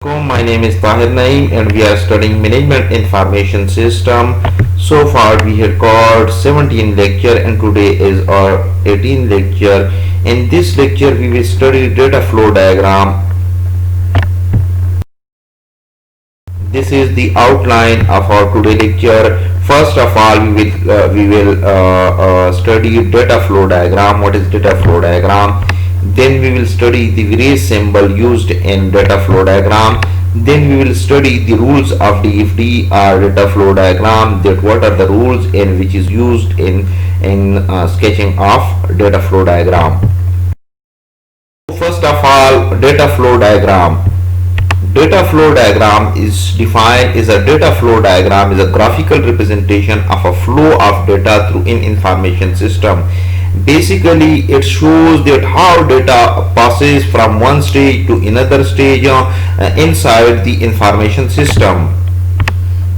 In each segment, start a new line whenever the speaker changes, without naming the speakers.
My name is Tahir Naeem and we are studying Management Information System. So far we have got 17 lecture and today is our 18th lecture. In this lecture we will study data flow diagram. This is the outline of our today lecture. First of all we will study data flow diagram. What is data flow diagram? Then we will study the various symbol used in data flow diagram. Then we will study the rules of DFD or data flow diagram, that what are the rules and which is used in sketching of data flow diagram. First of all, data flow diagram. Data flow diagram is defined as a data flow diagram is a graphical representation of a flow of data through an information system. Basically it shows that how data passes from one stage to another stage inside the information system.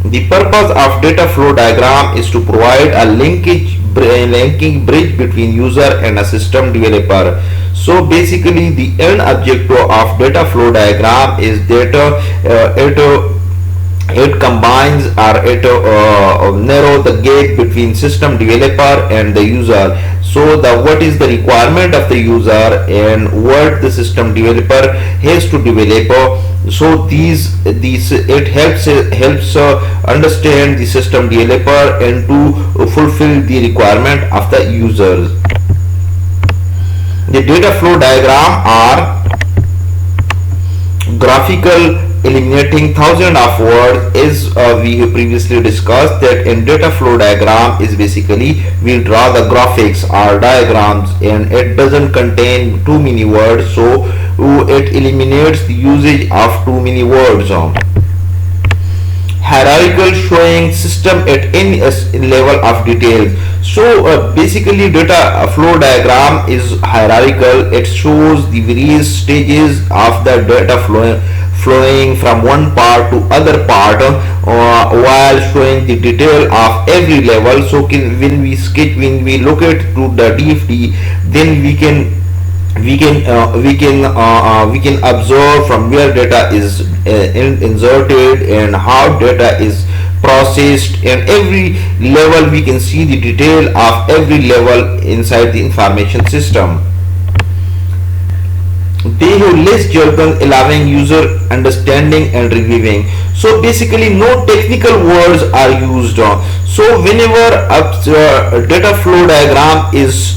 The purpose of data flow diagram is to provide a linking bridge between user and a system developer. So basically the end objective of data flow diagram is that it combines or it narrow the gap between system developer and the user. So what is the requirement of the user and what the system developer has to develop. So these it helps understand the system developer and to fulfill the requirement of the users. The data flow diagram are graphical, eliminating thousands of words, as we have previously discussed that in data flow diagram is basically we draw the graphics or diagrams and it doesn't contain too many words, so it eliminates the usage of too many words. Hierarchical, showing system at any level of details. So basically data flow diagram is hierarchical. It shows the various stages of the data flowing from one part to other part while showing the detail of every level. So when we look at to the DFD, then we can observe from where data is inserted and how data is processed, and every level we can see the detail of every level inside the information system. They have less jargon, allowing user understanding and reviewing. So basically no technical words are used. So whenever a data flow diagram is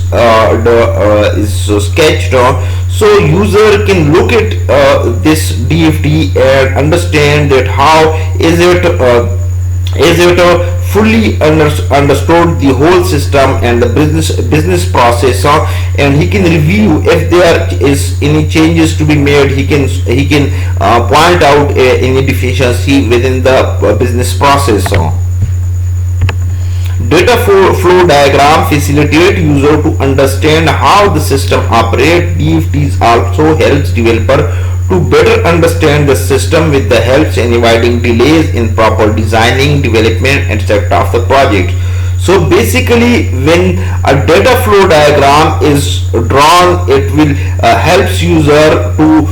sketched, so user can look at this DFD and understand that how is it fully understood the whole system and the business process, and he can review if there is any changes to be made. He can point out any deficiency within the business process. Data flow diagram facilitate user to understand how the system operates. DFDs also helps developer to better understand the system with the helps in avoiding delays in proper designing, development, etc. of the project. So basically when a data flow diagram is drawn, it will helps user to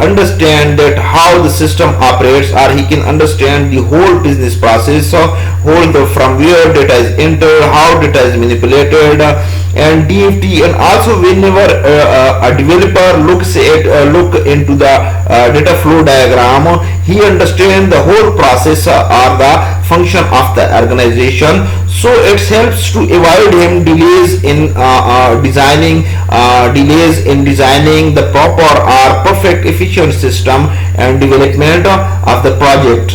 understand that how the system operates, or he can understand the whole business process, from where data is entered, how data is manipulated, and DFD. And also whenever a developer look into the data flow diagram, he understands the whole process or the function of the organization. So it helps to avoid him delays in designing the proper or perfect efficient system and development of the project.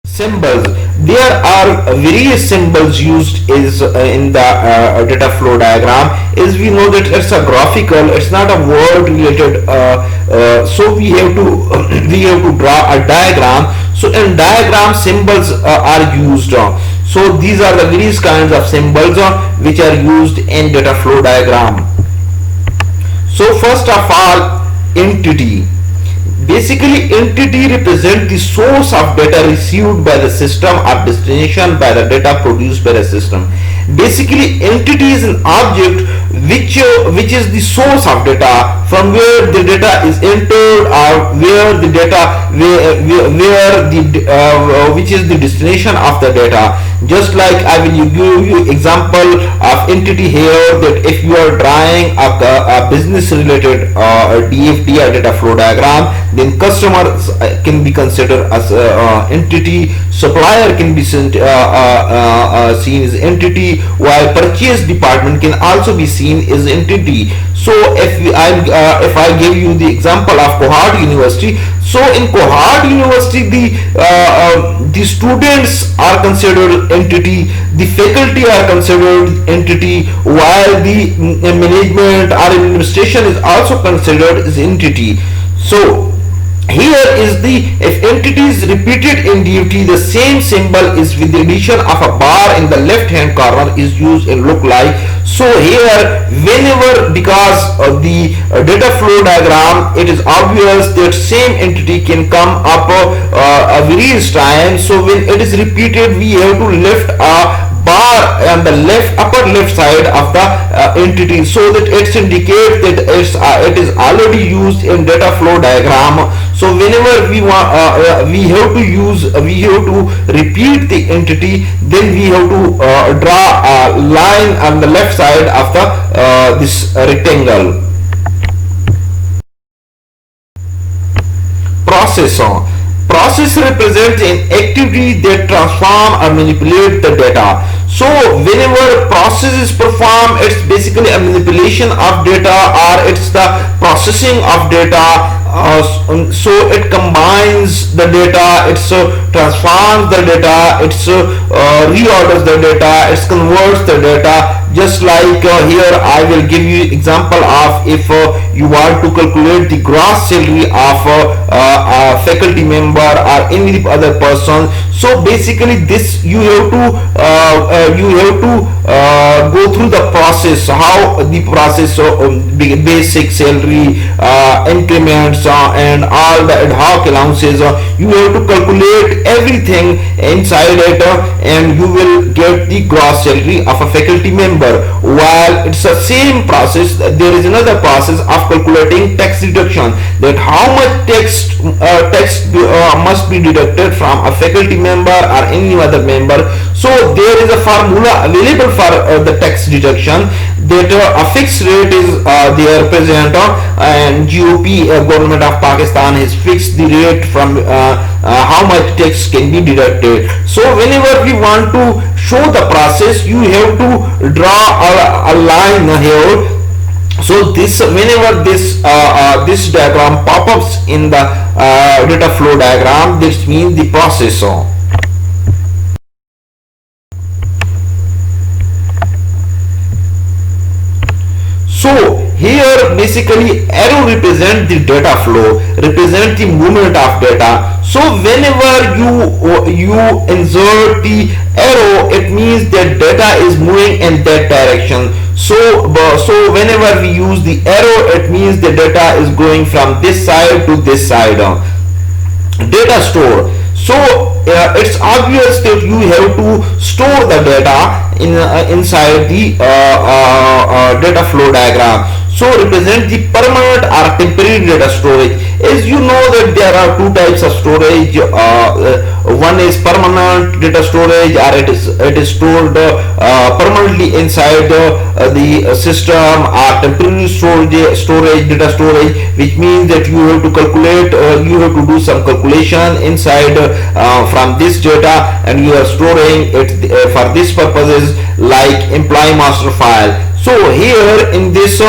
Symbols. There are various symbols used in the data flow diagram. As we know that it's a graphical, it's not a word related. So we have to draw a diagram. So in diagram symbols are used. So these are the various kinds of symbols which are used in data flow diagram. So first of all, entity. Basically entity represent the source of data received by the system or destination by the data produced by the system. Basically entity is an object which is the source of data, from where the data is entered, or where the data where the which is the destination of the data. Just like I will give you example of entity here, that if you are drawing a business related DFD or data flow diagram, then customer can be considered as entity, supplier can be seen as entity, while purchase department can also be seen as entity. So if I give you the example of Cohort University, so in Cohort University the students are considered entity, the faculty are considered entity, while the management or administration is also considered as entity. So here is the, if entity is repeated in DFT, the same symbol is with the addition of a bar in the left hand corner is used in look like. So here whenever, because of the data flow diagram, it is obvious that same entity can come up various times. So when it is repeated, we have to lift a bar on the upper left side of the entity, so that it indicates that it is already used in data flow diagram. So whenever we want we have to repeat the entity, then we have to draw a line on the left side of the this rectangle. Process represents an activity that transform or manipulate the data. So whenever process is performed, it's basically a manipulation of data, or it's the processing of data. So it combines the data, it transforms the data, it reorders the data, it converts the data. Just like here I will give you example of, if you want to calculate the gross salary of a faculty member or any other person. So basically this you have to go through the process, how the process basic salary, increments, and all the ad hoc allowances. You have to calculate everything inside it, and you will get the gross salary of a faculty member. While it's the same process, there is another process of calculating tax deduction, that how much tax must be deducted from a faculty member or any other member. So there is a formula available for the tax deduction, that a fixed rate is there present, and GOP, government of Pakistan, has fixed the rate from how much tax can be deducted. So whenever we want to show the process, you have to draw a line here. So this, whenever this this diagram pop-ups in the data flow diagram, this means the process. So here basically arrow represent the data flow, represent the movement of data. So whenever you insert the arrow, it means that data is moving in that direction. So whenever we use the arrow, it means the data is going from this side to this side. Data store. So it's obvious that you have to store the data inside the data flow diagram. So represent the permanent or temporary data storage. As you know that there are two types of storage. One is permanent data storage, or it is stored permanently inside the system, or temporary storage data storage, which means that you have to calculate, you have to do some calculation inside from this data, and you are storing it for this purposes, like employee master file. So here in this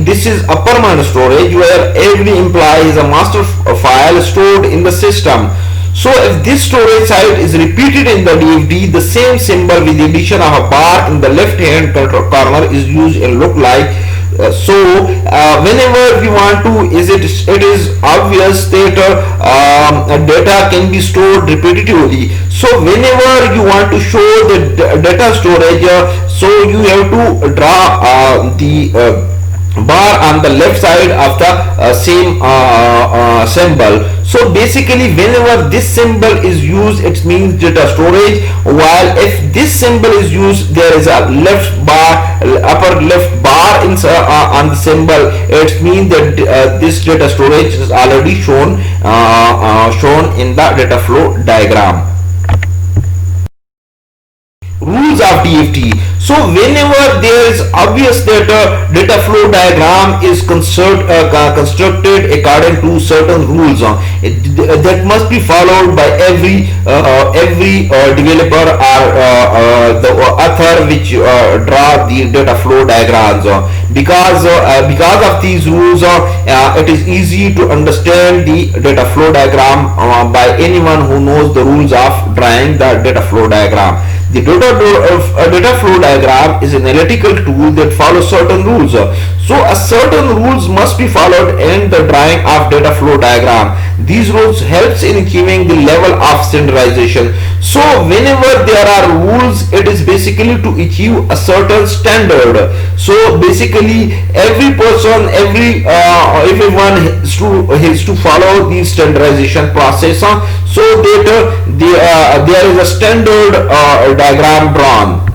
this is a permanent storage, where every employee is a master file stored in the system. So if this storage site is repeated in the DFD, the same symbol with the addition of a bar in the left hand corner is used in look like. Whenever we want to, it is obvious that data can be stored repetitively. So whenever you want to show the data storage, so you have to draw the bar on the left side of the same symbol. So basically whenever this symbol is used, it means data storage, while if this symbol is used, there is a left bar, upper left bar on the symbol, it means that this data storage is already shown in the data flow diagram. Rules of DFT. So whenever there is obvious that data flow diagram is constructed according to certain rules, that must be followed by every developer or the author which draw the data flow diagrams. Because of these rules, it is easy to understand the data flow diagram by anyone who knows the rules of drawing the data flow diagram. The data flow diagram is an analytical tool that follows certain rules. So a certain rules must be followed in the drawing of data flow diagram. These rules helps in achieving the level of standardization. So whenever there are rules, it is basically to achieve a certain standard. So basically every person, everyone has to follow the standardization process, so that there is a standard diagram drawn.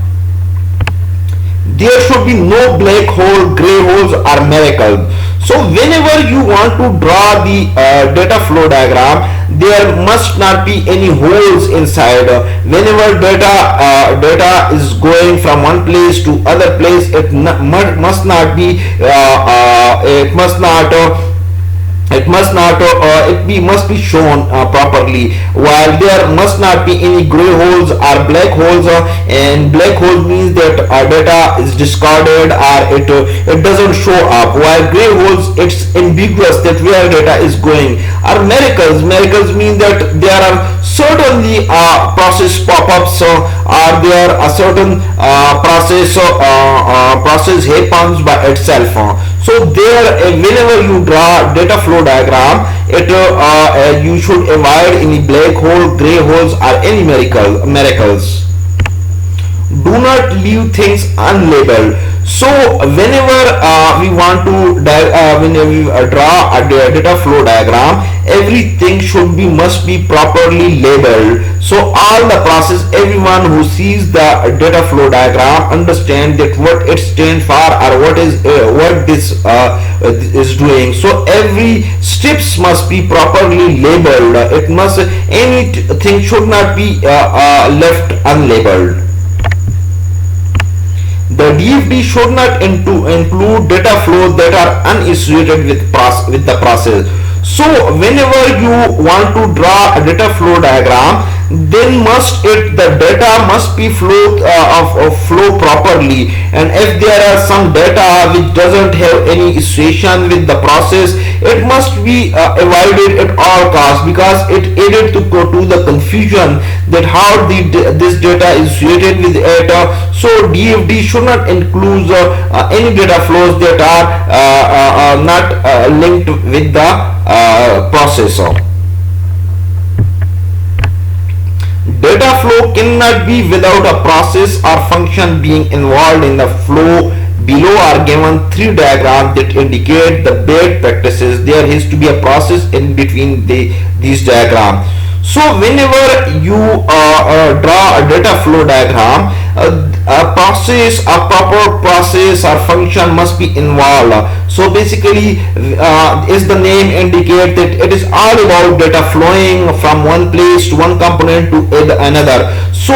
There should be no black hole, gray holes or miracles. So whenever you want to draw the data flow diagram, there must not be any holes inside. Whenever data is going from one place to other place, it must not be it must be shown properly, while there must not be any gray holes or black holes, and black holes means that data is discarded or it doesn't show up, while gray holes, it's ambiguous that where data is going. Or miracles mean that there are certainly process pop-ups, or there are certain process happens by itself. So there, whenever you draw data flow diagram, you should avoid any black hole, gray holes or any miracles. Do not leave things unlabeled. So whenever we want to draw a data flow diagram, everything must be properly labeled. So all the process, everyone who sees the data flow diagram understand that what it stands for or what this is doing. So every steps must be properly labeled. Anything should not be left unlabeled. The DFT should not include data flows that are unassociated with the process. So whenever you want to draw a data flow diagram, then the data must be flow properly, and if there are some data which doesn't have any association with the process, it must be avoided at all costs, because it aided to the confusion that how this data is associated with it. So DFT should not include any data flows that are not linked with the processor. Data flow cannot be without a process or function being involved in the flow. Below are given three diagrams that indicate the best practices. There has to be a process in between these diagrams. So whenever you draw a data flow diagram, a proper process or function must be involved. So basically, as the name indicates, that it is all about data flowing from one place to one component to another. So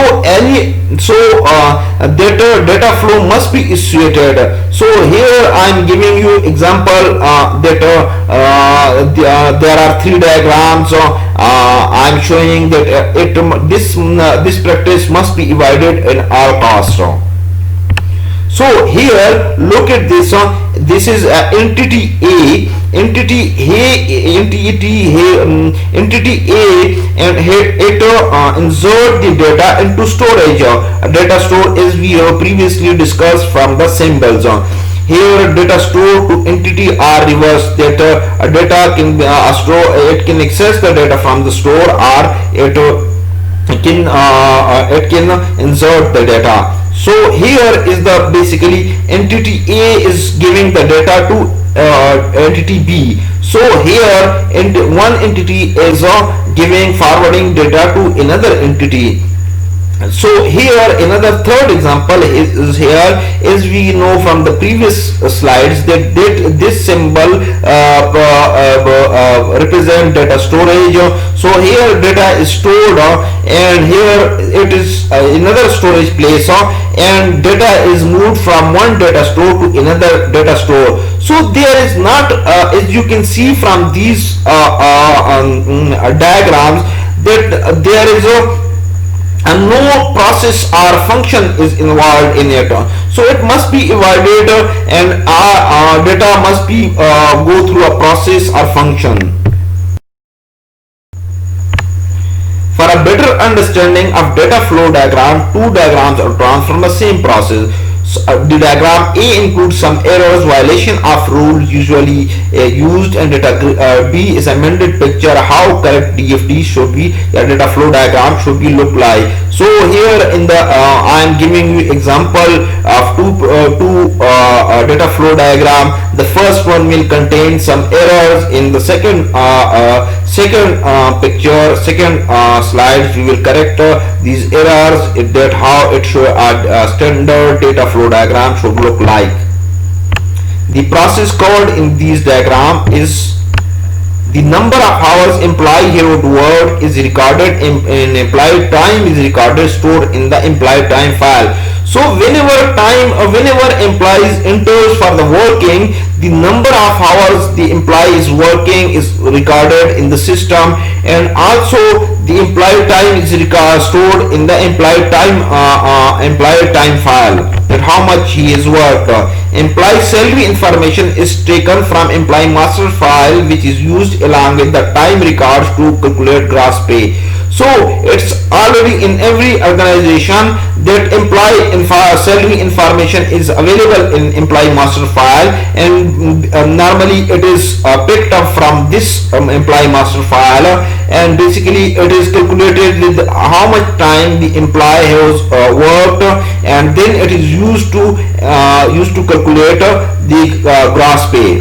data flow must be associated. So here I am giving you example that there are three diagrams. I am showing that this practice must be avoided in all costs. So here look at this. This is entity A, entity A, and here it insert the data into storage. Data store, as we have previously discussed from the symbols. Here data store to entity are reversed. That data can it can access the data from the store, or it can insert the data. So here is the basically entity A is giving the data to entity B. So here one entity is giving forwarding data to another entity. So here another third example is here, as we know from the previous slides, that this symbol represent data storage. So here data is stored and here it is another storage place and data is moved from one data store to another data store. So there is not as you can see from these diagrams, that there is and no process or function is involved in it. So it must be evaluated and our data must be go through a process or function. For a better understanding of data flow diagram, two diagrams are drawn from the same process. The diagram A includes some errors, violation of rules usually used, and data B is amended picture how correct DFD should be, data flow diagram should be look like. So here in the I am giving you example of two data flow diagram. The first one will contain some errors. In the second picture, second slides, we will correct these errors, that how it should standard data flow diagram should look like. The process covered in these diagram is the number of hours employee here would work is recorded in employee time is recorded stored in the employee time file. So whenever employees enters for the working, the number of hours the employee is working is recorded in the system, and also the employee time is stored in the employee time file, that how much he is worked. Employee salary information is taken from employee master file, which is used along with the time records to calculate gross pay. So it's already in every organization that employee salary information is available in employee master file, and normally it is picked up from this employee master file, and basically it is calculated with how much time the employee has worked, and then it is used to calculate the gross pay.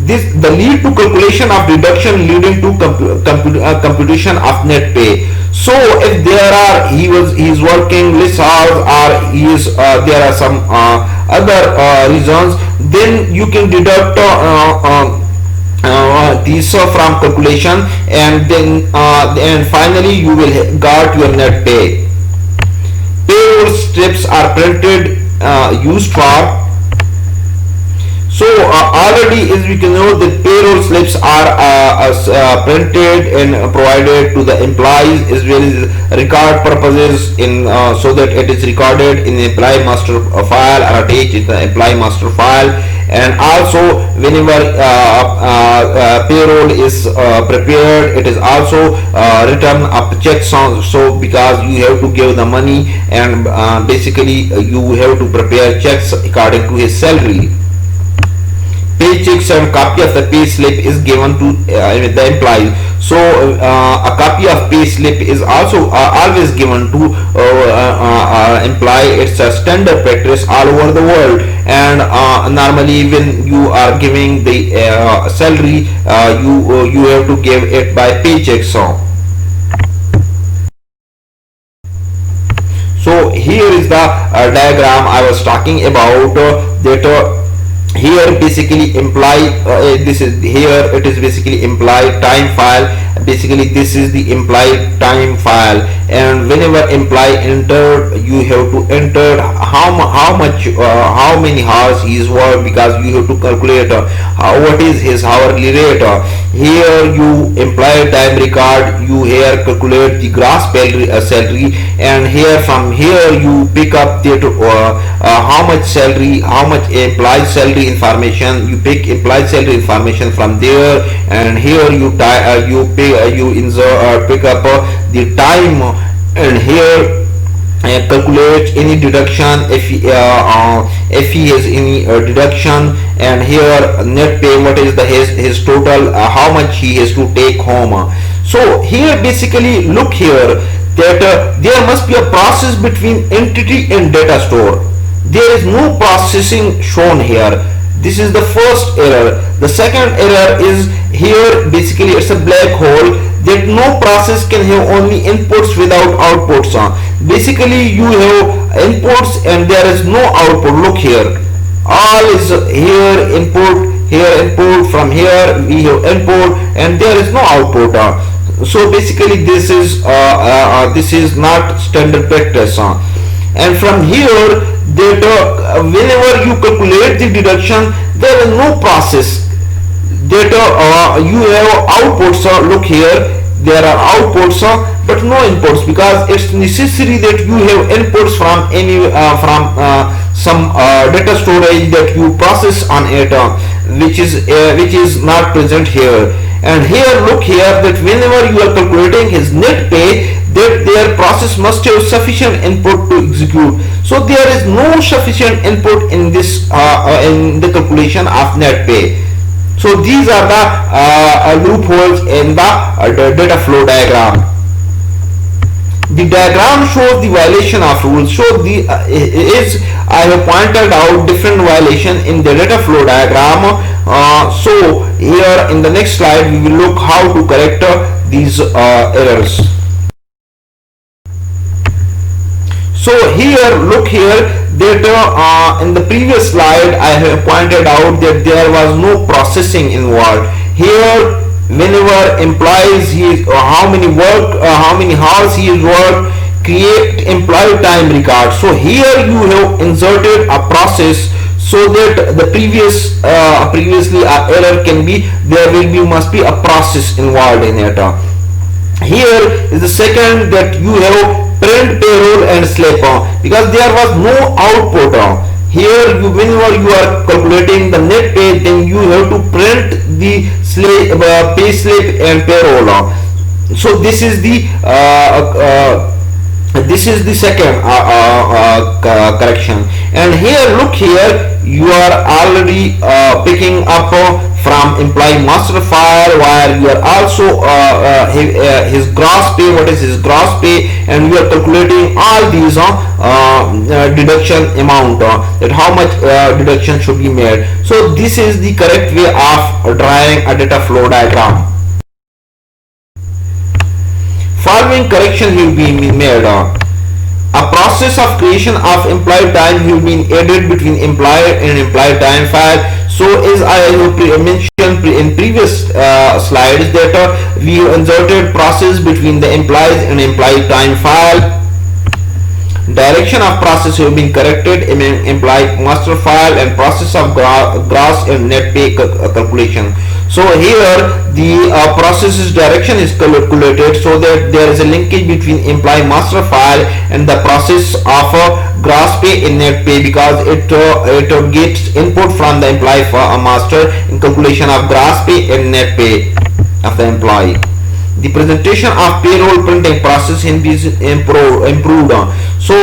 The lead to calculation of deduction leading to computation of net pay. So if he is working less hours, or there are some other reasons, then you can deduct these from calculation, and then and finally you will got your net pay. Payroll slips are printed used for. So already, as we can know, the payroll slips are printed and provided to the employees as well as record purposes so that it is recorded in the employee master file or attached in the employee master file. And also whenever payroll is prepared, it is also written up checks on, so because you have to give the money, and basically you have to prepare checks according to his salary. Paychecks and copy of the pay slip is given to the employees. So a copy of pay slip is also always given to employee. It's a standard practice all over the world, and normally when you are giving the salary, you have to give it by paycheck. So here is the diagram I was talking about, that here basically this is here it is basically employee time file. Basically this is the employee time file, and whenever employee enter, you have to enter how many hours he is worked, because you have to calculate what is his hourly rate. Here you employee time record, you here calculate the gross salary, and here from here you pick up the how much salary, how much employee salary information. You pick employee salary information from there, and here you pick up the time, and here calculate any deduction if he has any deduction, and here net pay, what is his total, how much he has to take home. So here basically look here that there must be a process between entity and data store. There is no processing shown here. This is the first error. The second error is here, basically it's a black hole that no process can have only inputs without outputs. Basically you have inputs and there is no output. Look here, all is here input, here input, from here we have input and there is no output. So basically this is not standard practice. And from here that whenever you calculate the deduction, there is no process that you have outputs. Look here, there are outputs but no inputs, because it's necessary that you have inputs from any some data storage that you process on it, which is not present here. And here, look here, that whenever you are calculating his net pay, that their process must have sufficient input to execute. So there is no sufficient input in this in the calculation of net pay. So these are the loopholes in the data flow diagram. The diagram shows the violation of rules. So I have pointed out different violation in the data flow diagram. So here in the next slide we will look how to correct these errors. So here, look here, that in the previous slide I have pointed out that there was no processing involved. Here, whenever implies how many hours he is worked, create employee time record. So here you have inserted a process so that the previously error can be, must be a process involved in it. Here is the second, that you have print payroll and slip, because there was no output. Here whenever you are calculating the net pay, then you have to print the pay slip and payroll. So this is the second correction. And here, look here, you are already picking up from employee master file, where you are also his gross pay, what is his gross pay, and we are calculating all these deduction amount, that how much deduction should be made. So this is the correct way of drawing a data flow diagram. Following correction will be made. A process of creation of employee time will be added between employer and employee time file. So as I have mentioned in previous slides, that we inserted process between the employees and employee time file. Direction of process have been corrected in employee master file, and process of gross and net pay calculation. So here the process's direction is calculated so that there is a linkage between employee master file and the process of gross pay and net pay, because it gets input from the employee master in calculation of gross pay and net pay of the employee. The presentation of payroll printing process is improved. So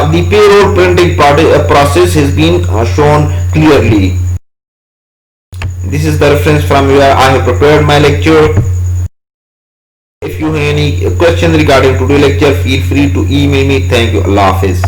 the payroll printing process has been shown clearly. This is the reference from where I have prepared my lecture. If you have any question regarding today's lecture, feel free to email me. Thank you. Allah Hafiz.